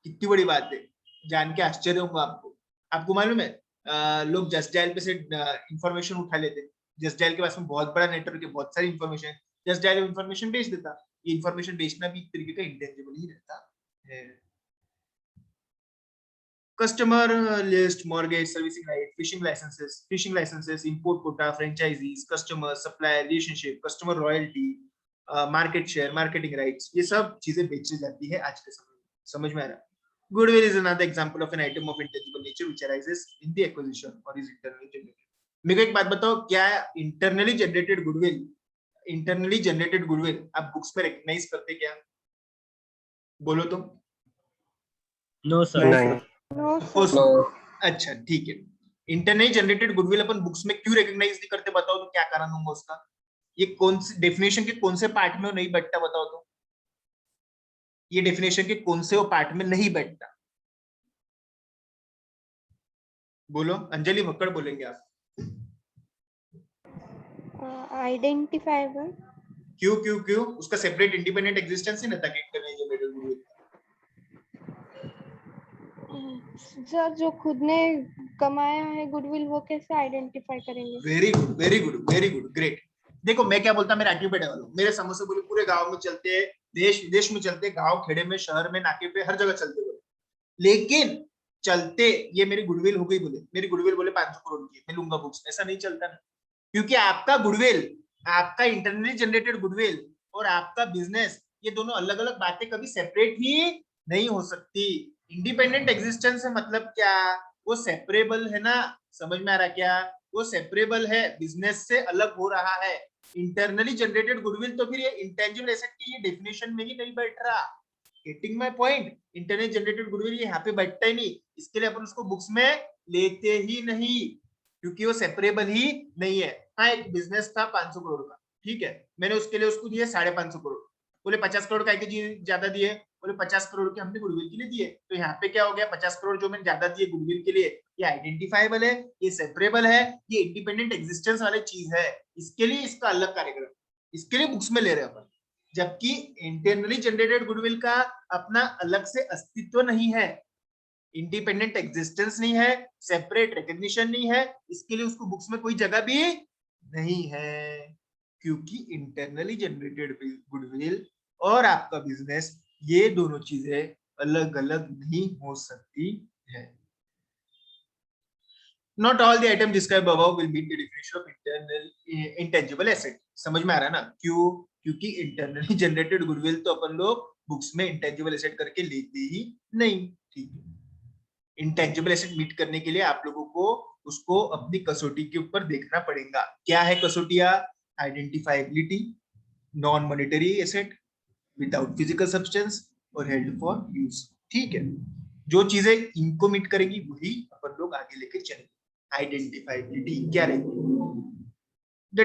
कितनी बड़ी बात है, जान के आश्चर्य होगा आपको। आपको मालूम है लोग जस्ट डायल पे से इंफॉर्मेशन उठा लेते, जस्ट डायल के पास में बहुत बड़ा नेटवर्क है, बहुत सारी इंफॉर्मेशन, जस्ट डायल इंफॉर्मेशन बेच देता। ये इंफॉर्मेशन बेचना भी एक तरीके का इंटेंजिबल ही रहता है। Customer list, mortgage, servicing right, fishing licences, import quota, franchises, customer supplier relationship, customer royalty, market share, marketing rights, ये सब चीजें बेची जाती है आज के समय में। समझ में आ रहा है? Goodwill is another example of an item of intangible nature which arises in the acquisition or is internally generated. मेरे को एक बात बताओ, क्या इंटरनली जनरेटेड गुडविल आप बुक्स में रिकॉग्नाइज करते क्या? बोलो तो। No sir. नहीं। No, Of sir. course. अच्छा ठीक है, इंटरनली जनरेटेड गुडविल अपन बुक्स में क्यों रिकॉग्नाइज नहीं करते? बताओ तो क्या कारण होगा उसका? ये कौन सी डेफिनेशन के कौन से पार्ट में वो नहीं बैठता? बताओ तो, ये डेफिनेशन के कौन से वो पार्ट में नहीं बैठता? बोलो, अंजलि भक्कड़ बोलेंगे आप। Identifiable. क्यों क्यों क्यों? उसका सेपरेट इंडिपेंडेंट एग्जिस्टेंस ही नहीं था कि इंटरनली जनरेटेड गुडविल। सर जो खुद ने कमाया है गुडविल वो कैसे आइडेंटिफाई करेंगे? Very good, very good, very good, great. देखो मैं क्या बोलता, मेरा एक्टिव वालों, मेरे समोसे बोले पूरे गांव में चलते हैं, देश विदेश में चलते, गांव खेड़े में, शहर में, नाके पे, हर जगह चलते बोले, लेकिन चलते ये मेरी गुडविल हो गई बोले, मेरी गुडविल बोले 500 करोड़ की, मैं लूंगा बुक्स, ऐसा नहीं चलता ना। क्योंकि आपका गुडविल, आपका इंटरनली जनरेटेड गुडविल और आपका बिजनेस, ये दोनों अलग अलग बातें कभी सेपरेट ही नहीं हो सकती। इंडिपेंडेंट एग्जिस्टेंस है मतलब क्या? वो सेपरेबल है ना? समझ में आ रहा क्या? वो सेपरेबल है, बिजनेस से अलग हो रहा है। इंटरनली जनरेटेड गुडविल तो फिर ये इंटेंजिबल एसेट की ये डेफिनेशन में ही नहीं बैठ रहा। Getting my point? Internally generated goodwill ये यहाँ पे बैठता ही नहीं, इसके लिए अपन उसको बुक्स में लेते ही नहीं, क्योंकि वो सेपरेबल ही नहीं है। हाँ, एक बिजनेस था 500 करोड़ का, ठीक है, मैंने उसके लिए उसको दिए 550 करोड़, बोले 50 करोड़ का ज्यादा दिए, बोले 50 करोड़ के हमने गुडविल के लिए दिए। तो यहाँ पे क्या हो गया, 50 करोड़ जो मैंने ज्यादा दिए गुडविल के लिए, ये आइडेंटिफाइबल है, ये सेपरेबल है, ये इंडिपेंडेंट एग्जिस्टेंस वाली चीज है, इसके लिए इसका अलग कार्यक्रम, इसके लिए बुक्स में ले रहे हैं अपन। जबकि इंटरनली जनरेटेड गुडविल का अपना अलग से अस्तित्व नहीं है, इंडिपेंडेंट एग्जिस्टेंस नहीं है, सेपरेट रिकॉग्निशन नहीं है, इसके लिए उसको बुक्स में कोई जगह भी नहीं है, क्योंकि इंटरनली जनरेटेड गुडविल और आपका बिजनेस, ये दोनों चीजें अलग अलग नहीं हो सकती है। Not all the items described above will meet the definition of internal intangible asset. समझ में आ रहा है ना? क्यों? क्योंकि इंटरनली जनरेटेड गुडविल तो अपन लोग बुक्स में इंटेंजिबल एसेट करके लेते ही नहीं, ठीक है। इंटेंजिबल एसेट मीट करने के लिए आप लोगों को उसको अपनी कसौटी के ऊपर देखना पड़ेगा। क्या है कसौटियां? Identifiability, non monetary asset, without physical substance और हेल्ड फॉर यूज, ठीक है। जो चीजें इनको मीट करेंगी वही अपन लोग आगे लेके चलेंगे। आइडेंटिफाइबिलिटी क्या रहेगी? The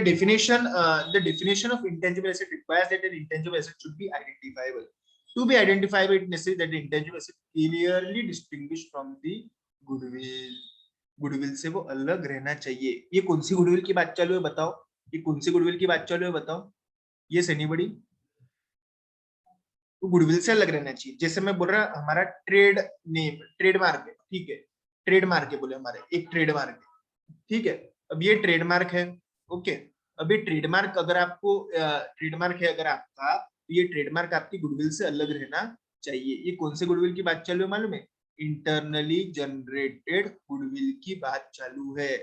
definition of intangible asset requires that an intangible asset should be identifiable. To be identifiable, it necessary that the intangible asset clearly distinguished from the goodwill. Goodwill से वो अलग रहना चाहिए। ये कौन सी गुडविल की बात चालू है बताओ? ये कौन सी गुडविल की बात चालू है बताओ? ये एनीबॉडी? तो गुडविल से अलग रहना चाहिए। जैसे मैं बोल रहा हमारा ट्रेड नेम, ट्रेडमार्क है, ठीक है, ट्रेडमार्क है, बोले हमारे एक ट्रेडमार्क है, ठीक है। अब ये ट्रेडमार्क है, ओके। अभी ट्रेडमार्क अगर आपको ट्रेडमार्क है अगर आपका, तो ये ट्रेडमार्क आपकी गुडविल से अलग रहना चाहिए। ये कौन से गुडविल की बात चालू है मालूम है? इंटरनली जनरेटेड गुडविल की बात चालू है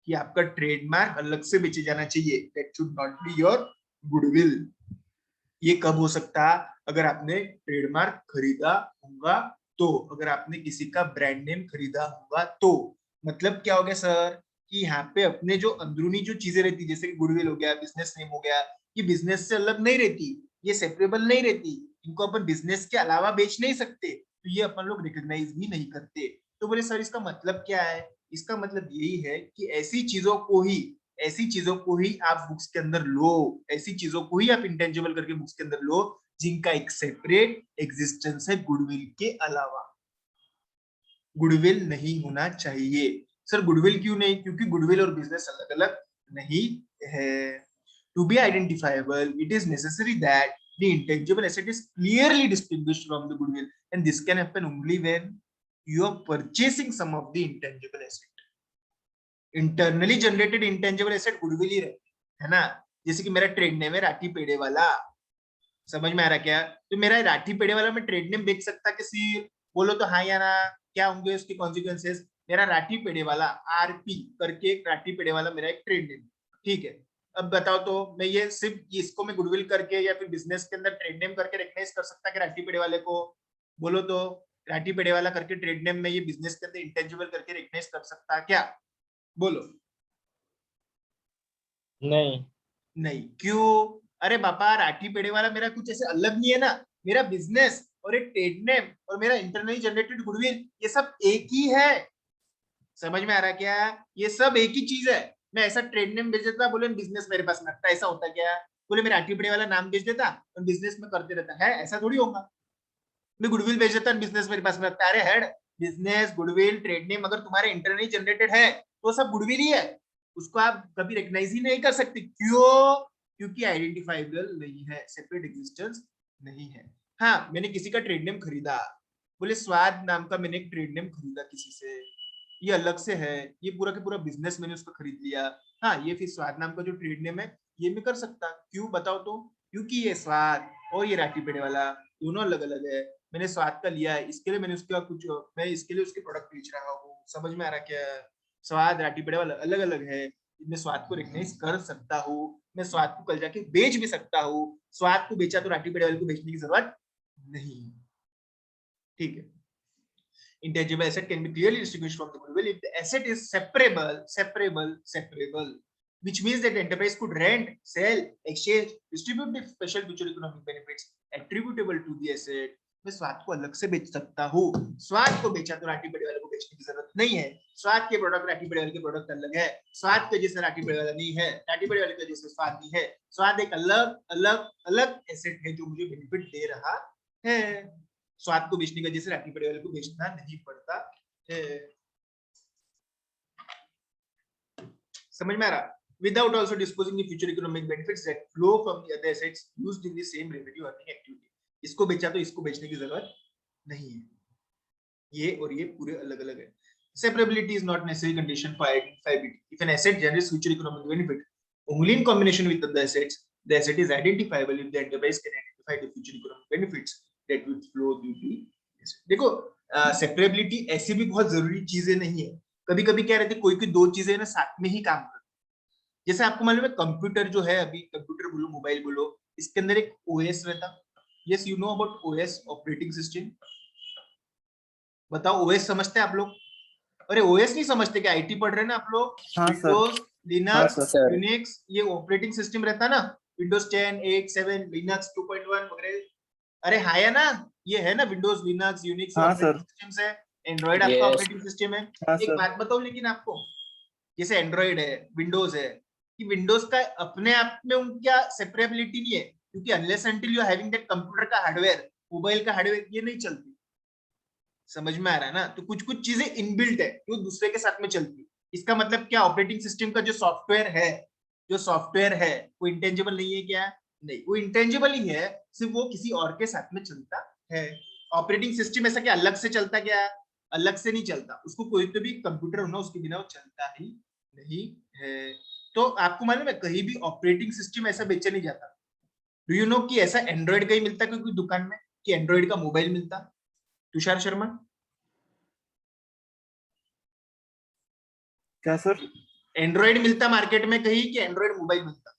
कि आपका ट्रेडमार्क अलग से बेचे जाना चाहिए। That should not be your goodwill. ये कब हो सकता है? अगर आपने ट्रेडमार्क खरीदा होगा तो, अगर आपने किसी का ब्रांड नेम खरीदा होगा तो। मतलब क्या हो गया सर कि यहाँ पे अपने जो अंदरूनी जो चीजें रहती, जैसे कि गुडविल हो गया, बिजनेस नेम हो गया, ये बिजनेस से अलग नहीं रहती, ये सेपरेबल नहीं रहती, इनको अपन बिजनेस के अलावा बेच नहीं सकते, तो ये अपन लोग रिकॉग्नाइज भी नहीं करते। तो बोले सर इसका मतलब क्या है? इसका मतलब यही है कि ऐसी चीजों को ही आप बुक्स के अंदर लो, ऐसी चीजों को ही आप इंटेंजिबल करके बुक्स के अंदर लो जिनका एक सेपरेट एग्जिस्टेंस है गुडविल के अलावा। गुडविल नहीं होना चाहिए। सर गुडविल क्यों नहीं? क्योंकि गुडविल और बिजनेस अलग अलग नहीं है। To be identifiable it is necessary that the intangible asset is clearly distinguished from the goodwill, and this can happen only when you are purchasing some of the intangible asset. Internally generated intangible asset goodwill ही रहती है ना। जैसे कि मेरा trade name है राठी पेड़े वाला, समझ में आ रहा क्या? तो मेरा राठी पेड़े वाला मैं ट्रेड नेम बेच सकता किसी? बोलो तो हाँ या ना, क्या होंगे उसके कॉन्सिक्वेंसेस? मेरा राठी पेड़े वाला आरपी करके एक राठी पेड़े वाला मेरा एक ट्रेड नेम, ठीक है। अब बताओ तो मैं ये सिर्फ इसको मैं गुडविल करके या फिर बिजनेस के अंदर ट्रेड नेम करके रिकॉग्नाइज कर सकता कि राठी पेड़े वाले को? बोलो तो राठी पेड़े वाला करके ट्रेड नेम में ये बिजनेस के अंदर इंटेंजिबल करके रिकॉग्नाइज कर सकता क्या? बोलो। नहीं। नहीं क्यों? अरे बापा राठी पेड़े वाला मेरा कुछ ऐसे अलग नहीं है ना, मेरा बिजनेस और एक ट्रेड नेम और मेरा इंटरनली जनरेटेड गुडविल ये सब एक ही है। समझ में आ रहा क्या? ये सब एक ही चीज है। मैं ऐसा ट्रेड नेम बेच देता, बोले बिजनेस मेरे पास लगता, ऐसा होता क्या? बोले मैं राठी पेड़े वाला नाम बेच देता और बिजनेस में करते रहता है, ऐसा थोड़ी होगा। मैं गुडविल बेच देता बिजनेस मेरे पास में लगता है। अरे head, business goodwill trade name अगर तुम्हारे इंटरनली जनरेटेड है तो सब गुडविल ही है, उसको आप कभी रिकॉग्नाइज ही नहीं कर सकते। क्यों? क्योंकि आइडेंटिफाइबल नहीं है, सेपरेट एग्जिस्टेंस नहीं है। हाँ मैंने किसी का ट्रेड नेम खरीदा, बोले स्वाद नाम का मैंने एक ट्रेड नेम खरीदा किसी से, ये अलग से है, ये पूरा का पूरा बिजनेस मैंने उसको खरीद लिया। हाँ ये फिर स्वाद नाम का जो ट्रेड नेम है ये मैं कर सकता। क्यों बताओ तो? क्योंकि ये स्वाद और ये राठी पेड़े वाला दोनों अलग अलग है। मैंने स्वाद का लिया है, इसके लिए मैंने उसका कुछ, मैं इसके लिए उसके प्रोडक्ट बेच रहा हूँ। समझ में आ रहा क्या? स्वाद राठी पेड़े वाला अलग अलग है, मैं स्वाद को रिकॉग्नाइज कर सकता हूँ, मैं स्वाद को कल जाके बेच भी सकता हूँ। स्वाद को बेचा तो राठी पेड़े वाले को बेचने की जरूरत नहीं, ठीक है। Intangible asset can be clearly distinguished from the goodwill if the asset is separable, which means that the enterprise could rent, sell, exchange, distribute the special future economic benefits attributable to the asset. मैं स्वाद को अलग से बेच सकता हूँ। स्वाद को बेचा तो राठी पेड़े वाले को बेचने की जरूरत नहीं है। स्वाद के प्रोडक्ट राठी पेड़े वाले के प्रोडक्ट अलग है, स्वाद के जैसे राठी पेड़े वाला नहीं है, राठी पेड़े वाले के जैसे स्वाद नहीं है। स्वाद एक अलग अलग अलग एसेट है जो मुझे बेनिफिट दे रहा है। स्वाद को बेचने का जैसे राठी पेड़े वाले को बेचना नहीं पड़ता है। समझ में आ रहा? Without also disposing the future economic benefits that flow from the other assets used in the same revenue earning activity. इसको बेचा तो इसको बेचने की जरूरत नहीं है, ये और ये पूरे अलग अलग है। Separability is not necessary condition for identifiability. If an asset generates future economic benefit only in combination with other assets, the asset is identifiable if the enterprise can identify the future economic benefits that will flow due to asset. देखो सेपरेबिलिटी ऐसी भी बहुत जरूरी चीजें नहीं है। कभी कभी क्या रहती है, कोई कोई दो चीजें ना साथ में ही काम करती। जैसे आपको मालूम है कंप्यूटर जो है, अभी कंप्यूटर बोलो मोबाइल बोलो, इसके अंदर एक ओएस रहता। Yes you know about OS, operating system. बताओ ओएस समझते हैं आप लोग? अरे ओएस नहीं समझते क्या? आईटी पढ़ रहे हैं ना आप लोग? हाँ sir. Windows, Linux, sir. Unix, ये ऑपरेटिंग सिस्टम रहता है ना, विंडोज 10, 8, 7, लिनक्स 2.1 वगैरह। अरे हाँ या ना, ये है ना Windows, Linux, Unix operating systems है। एंड्रॉइड आपका ऑपरेटिंग सिस्टम है। एक बात बताओ लेकिन आपको, जैसे एंड्रॉइड है, विंडोज है, कि विंडोज का अपने आप में उनका सेपरेबिलिटी नहीं है, क्योंकि unless until you are having that computer का हार्डवेयर, मोबाइल का हार्डवेयर, ये नहीं चलती। समझ में आ रहा है ना? तो कुछ कुछ चीजें इनबिल्ट है जो दूसरे के साथ में चलती है। इसका मतलब क्या? ऑपरेटिंग सिस्टम का जो सॉफ्टवेयर है वो इंटेंजिबल नहीं है क्या? नहीं, वो इंटेंजिबल ही है, सिर्फ वो किसी और के साथ में चलता है। ऑपरेटिंग सिस्टम ऐसा क्या अलग से चलता क्या? अलग से नहीं चलता, उसको कोई तो भी कंप्यूटर होना, उसके बिना वो चलता ही नहीं है। तो आपको मालूम है कहीं भी ऑपरेटिंग सिस्टम ऐसा बेचा नहीं जाता। डू यू नो कि ऐसा एंड्रॉइड का ही मिलता है कोई दुकान में, कि एंड्रॉइड का मोबाइल मिलता? तुषार शर्मा क्या सर? एंड्रॉइड मिलता मार्केट में कहीं, कि एंड्रॉइड मोबाइल मिलता?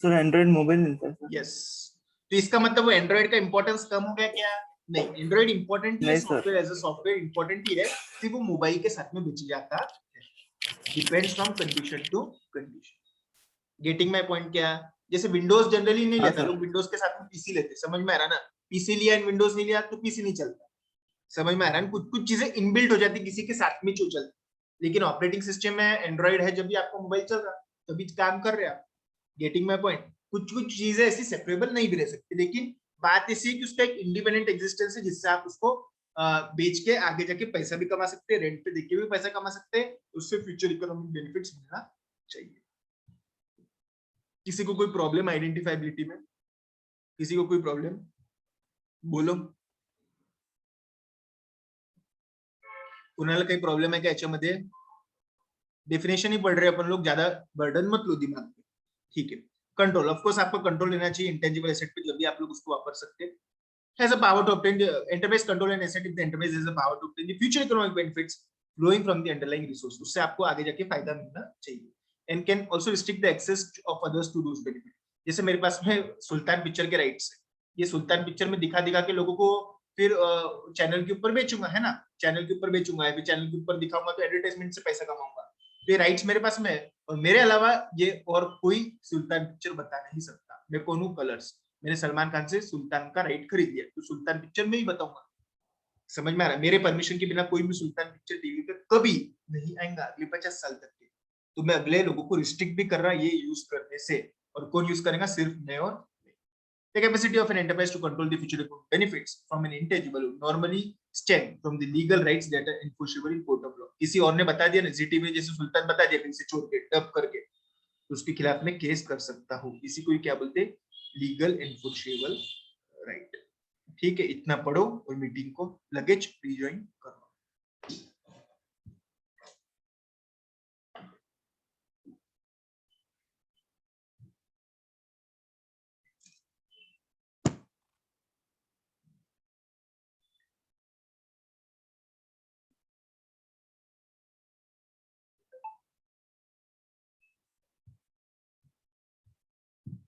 सर एंड्रॉइड मोबाइल मिलता है सर। यस, तो इसका मतलब वो एंड्रॉइड का इंपॉर्टेंस कम हो गया क्या? नहीं, एंड्रॉइड इंपॉर्टेंट ही है, नहीं sir. Software as a software important ही है, सिर्फ वो मोबाइल के साथ में बेच जाता है, depends from condition to condition. Getting my point क्या? जैसे विंडोज जनरली नहीं हाँ लेता, सर। लोग विंडोज के साथ में पीसी लेते, समझ में आ रहा ना? पीसी लिया एंड विंडोज नहीं लिया तो पीसी नहीं चलता, समझ में आ रहा है? कुछ कुछ चीजें इनबिल्ट हो जाती किसी के साथ में जो चलती, लेकिन ऑपरेटिंग सिस्टम में एंड्रॉइड है, जब भी आपका मोबाइल चल रहा तभी काम कर रहे हैं। Getting my point? कुछ कुछ चीजें ऐसी सेपरेबल नहीं भी रह सकती, लेकिन बात ऐसी है कि उसका एक इंडिपेंडेंट एग्जिस्टेंस है जिससे आप उसको बेच के आगे जाके पैसा भी कमा सकते हैं, रेंट पे देके भी पैसा कमा सकते हैं, उससे फ्यूचर इकोनॉमिक बेनिफिट्स मिलना चाहिए। किसी को कोई प्रॉब्लम आइडेंटिफाइबिलिटी में? किसी को कोई प्रॉब्लम? बोलो, कुणाला काही प्रॉब्लेम आहे का याच्यामध्ये? डेफिनेशन ही पढ़ रहे अपन लोग, ज्यादा बर्डन मत लो दिमाग पे, ठीक है? कंट्रोल, ऑफ कोर्स आपको कंट्रोल लेना चाहिए इंटेंजिबल एसेट पे, जब भी आप लोग उसको वापर सकते हैं। has a power to obtain the enterprise control and asset if the enterprise has a power to obtain the future economic benefits flowing from the underlying resource, उससे आपको आगे जाके फायदा मिलना चाहिए, and can also restrict the access of others to those benefits। जैसे मेरे पास में सुल्तान पिक्चर के राइट्स है, ये सुल्तान पिक्चर में दिखा दिखा के लोगों को फिर चैनल के ऊपर बेचूंगा, है ना? चैनल के ऊपर बेचूंगा, फिर चैनल के ऊपर दिखाऊंगा तो एडवर्टाइजमेंट से पैसा कमाऊंगा, तो ये राइट्स मेरे पास में है, और मेरे अलावा ये और कोई सुल्तान पिक्चर बता नहीं सकता। मैं कौन हूँ? कलर्स। मैंने सलमान खान से सुल्तान का राइट खरीद लिया, तो सुल्तान पिक्चर में ही बताऊंगा, समझ में आ रहा है? मेरे परमिशन के बिना कोई भी सुल्तान पिक्चर टीवी पे कभी नहीं आएगा अगले 50 साल तक के। तो मैं अगले लोगों को रिस्ट्रिक्ट भी कर रहा ये यूज करने से, और कौन यूज करेगा? सिर्फ मैं और The capacity of an enterprise to control the future benefits from an intangible normally stem from the legal rights that are enforceable in court of law। किसी और ने बता दिया ना, जीटी में जैसे सुल्तान बता दिया, कहीं से चोर के डब करके, तो उसके खिलाफ में केस कर सकता हूँ, इसी को क्या बोलते? Legal enforceable right. ठीक है, इतना पढ़ो और मीटिंग को लगेज रिजॉइन